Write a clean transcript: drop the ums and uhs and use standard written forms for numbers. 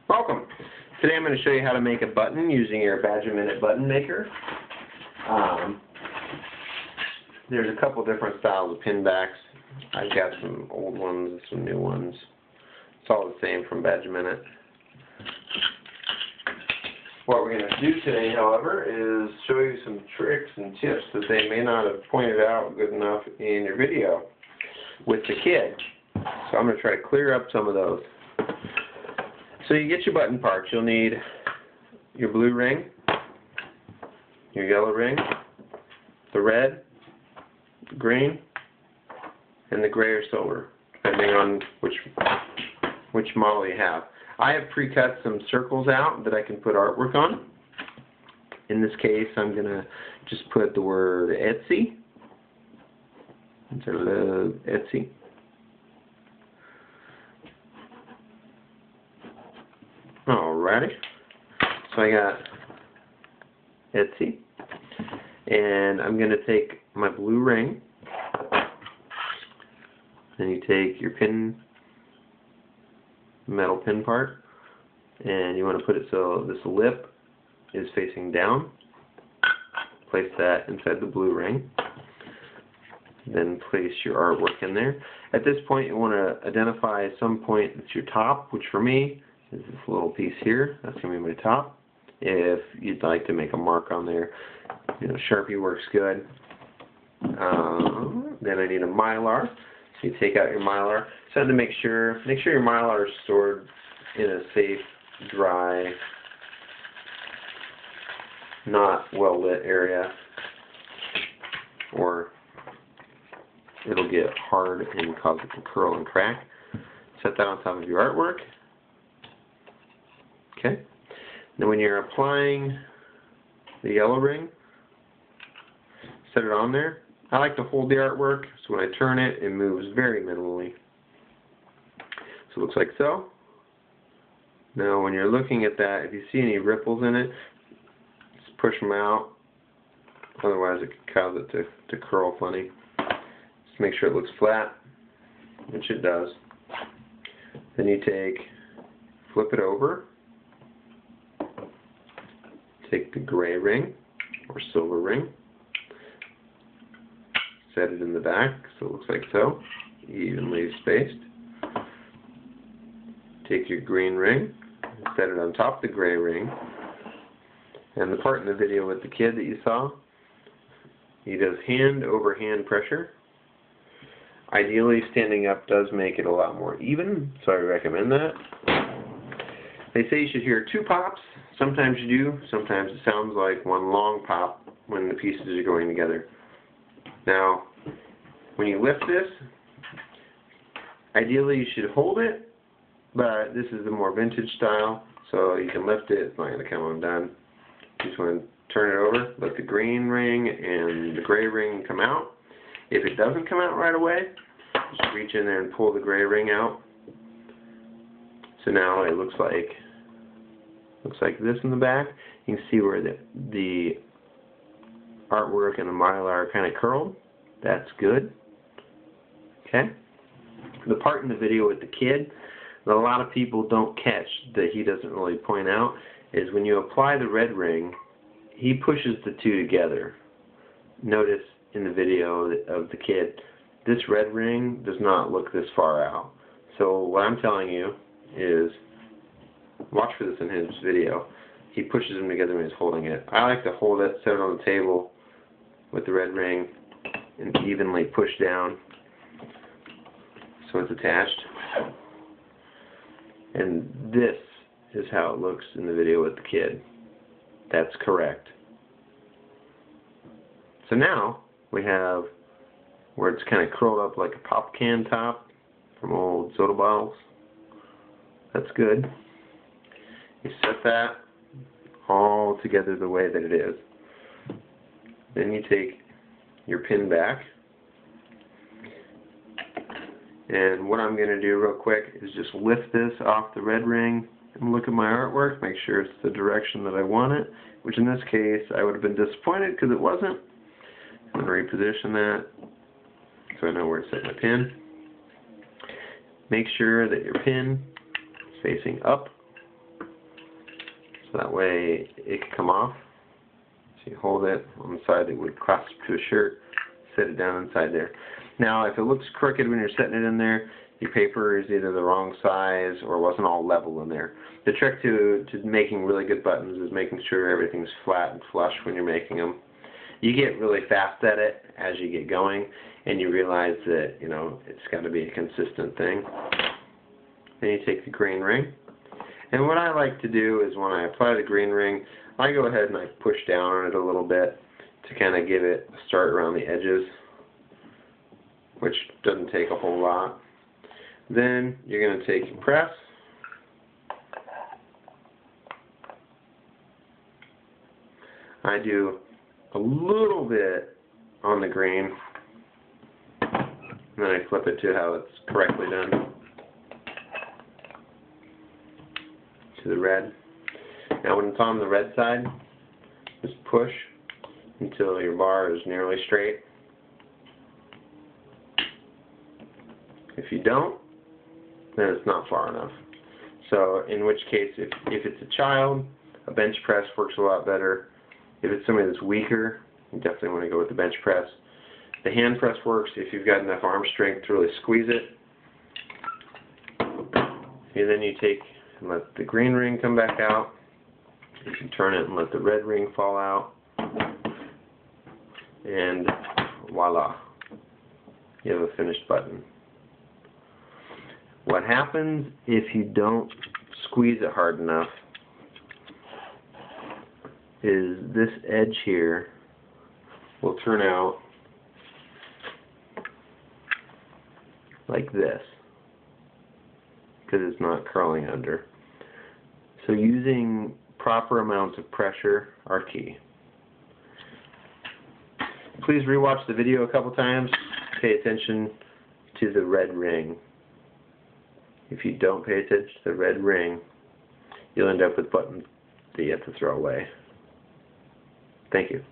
Welcome. Today I'm going to show you how to make a button using your Badger Minute button maker. There's a couple different styles of pin backs. I've got some old ones and some new ones. It's all the same from Badger Minute. What we're going to do today, however, is show you some tricks and tips that they may not have pointed out good enough in your video with the kid. So I'm going to try to clear up some of those. So you get your button parts. You'll need your blue ring, your yellow ring, the red, the green, and the gray or silver, depending on which model you have. I have pre-cut some circles out that I can put artwork on. In this case, I'm going to just put the word Etsy. Etsy. Alrighty. So I got Etsy. And I'm going to take my blue ring. And you take your metal pin part, and you want to put it so this lip is facing down. Place that inside the blue ring. Then place your artwork in there. At this point, you want to identify some point that's your top, which for me is this little piece here. That's going to be my top. If you'd like to make a mark on there, Sharpie works good. Then I need a Mylar. So you take out your Mylar. So to make sure your Mylar is stored in a safe, dry, not well lit area, or it'll get hard and cause it to curl and crack. Set that on top of your artwork. Okay. Now when you're applying the yellow ring, set it on there. I like to hold the artwork, so when I turn it, it moves very minimally. So it looks like so. Now when you're looking at that, if you see any ripples in it, just push them out. Otherwise it could cause it to curl funny. Just make sure it looks flat, which it does. Then you flip it over. Take the gray ring or silver ring. Set it in the back so it looks like so, evenly spaced. Take your green ring, set it on top of the gray ring. And the part in the video with the kid that you saw, he does hand over hand pressure. Ideally, standing up does make it a lot more even, so I recommend that. They say you should hear two pops. Sometimes you do. Sometimes it sounds like one long pop when the pieces are going together. Now, when you lift this, ideally you should hold it, but this is the more vintage style, so you can lift it. It's not going to come undone. You just want to turn it over, let the green ring and the gray ring come out. If it doesn't come out right away, just reach in there and pull the gray ring out. So now it looks like this in the back. You can see where the artwork and the Mylar are kind of curled. That's good. Okay. The part in the video with the kid that a lot of people don't catch, that he doesn't really point out, is when you apply the red ring, he pushes the two together. Notice in the video of the kid, this red ring does not look this far out. So what I'm telling you is, watch for this in his video. He pushes them together when he's holding it. I like to hold it, set it on the table with the red ring, and evenly push down so it's attached. And this is how it looks in the video with the kid. That's correct. So now we have where it's kind of curled up like a pop can top from old soda bottles. That's good. You set that all together the way that it is. Then you take your pin back, and what I'm going to do real quick is just lift this off the red ring and look at my artwork, make sure it's the direction that I want it, which in this case I would have been disappointed because it wasn't. I'm going to reposition that so I know where to set my pin. Make sure that your pin is facing up so that way it can come off. So you hold it on the side that would clasp to a shirt, set it down inside there. Now if it looks crooked when you're setting it in there, your paper is either the wrong size or wasn't all level in there. The trick to making really good buttons is making sure everything's flat and flush when you're making them. You get really fast at it as you get going, and you realize that, you know, it's got to be a consistent thing. Then you take the green ring, and what I like to do is when I apply the green ring, I go ahead and I push down on it a little bit to kind of give it a start around the edges, which doesn't take a whole lot. Then you're going to take your press, I do a little bit on the green, and then I flip it to how it's correctly done, to the red. Now when it's on the red side, just push until your bar is nearly straight. If you don't, then it's not far enough. So in which case, if it's a child, a bench press works a lot better. If it's somebody that's weaker, you definitely want to go with the bench press. The hand press works if you've got enough arm strength to really squeeze it. And then you take and let the green ring come back out. You can turn it and let the red ring fall out. And voila, you have a finished button. What happens if you don't squeeze it hard enough is this edge here will turn out like this because it's not curling under. So using proper amounts of pressure are key. Please rewatch the video a couple times. Pay attention to the red ring. If you don't pay attention to the red ring, you'll end up with buttons that you have to throw away. Thank you.